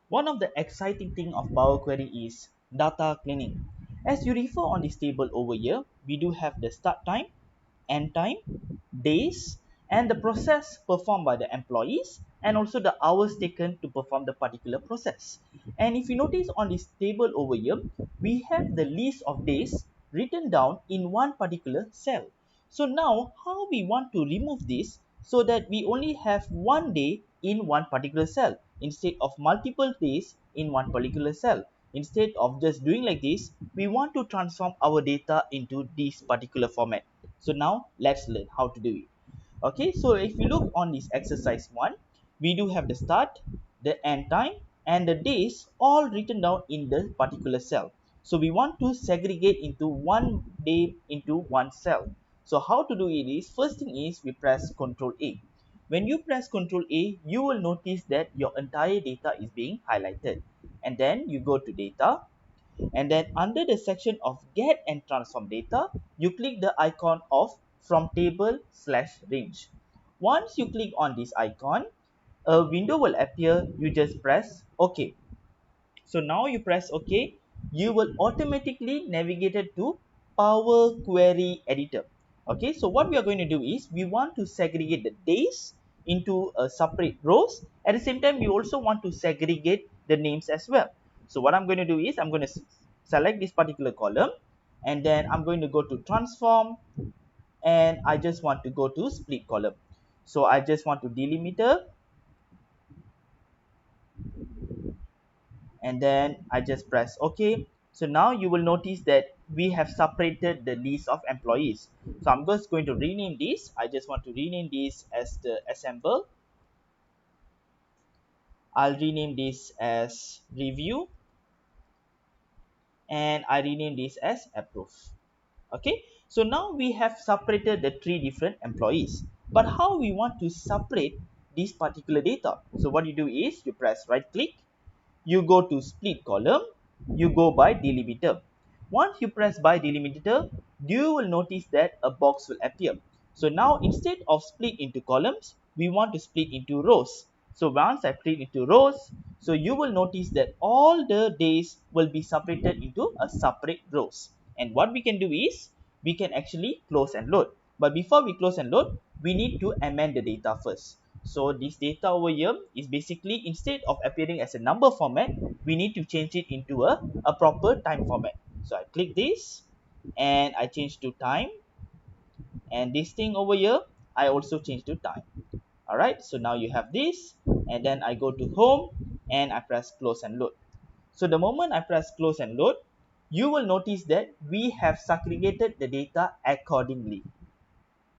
One of the exciting thing of Power Query is data cleaning. As you refer on this table over here, we do have the start time, end time, days, and the process performed by the employees, and also the hours taken to perform the particular process. And if you notice on this table over here, we have the list of days written down in one particular cell. So now how we want to remove this so that we only have one day in one particular cell instead of multiple days in one particular cell. Instead of just doing like this, we want to transform our data into this particular format. So now let's learn how to do it. Okay, so if you look on this exercise 1, we do have the start, the end time, and the days all written down in the particular cell. So we want to segregate into one day into one cell. So how to do it is, first thing is we press Ctrl A. When you press Ctrl A, you will notice that your entire data is being highlighted. And then you go to data, and then under the section of get and transform data, you click the icon of from table slash range. Once you click on this icon, a window will appear. You just press OK. So now you press OK, you will automatically navigate it to Power Query Editor. Okay, so what we are going to do is we want to segregate the days into a separate rows. At the same time, we also want to segregate the names as well. So what I'm going to do is I'm going to select this particular column, and then I'm going to go to transform, and I just want to go to split column. So I just want to delimiter, and then I just press OK. So now you will notice that we have separated the list of employees. So I'm just going to rename this. I just want to rename this as the assemble. I'll rename this as review, and I rename this as approve. Okay, so now we have separated the three different employees, but how we want to separate this particular data? So what you do is you press right click, you go to split column, you go by delimiter. Once you press by delimiter, you will notice that a box will appear. So now instead of split into columns, we want to split into rows. So once I split into rows, so you will notice that all the days will be separated into a separate rows. And what we can do is we can actually close and load. But before we close and load, we need to amend the data first. So this data over here is basically, instead of appearing as a number format, we need to change it into a proper time format. So I click this and I change to time, and this thing over here I also change to time. Alright, so now you have this, and then I go to home and I press close and load. So the moment I press close and load, you will notice that we have segregated the data accordingly.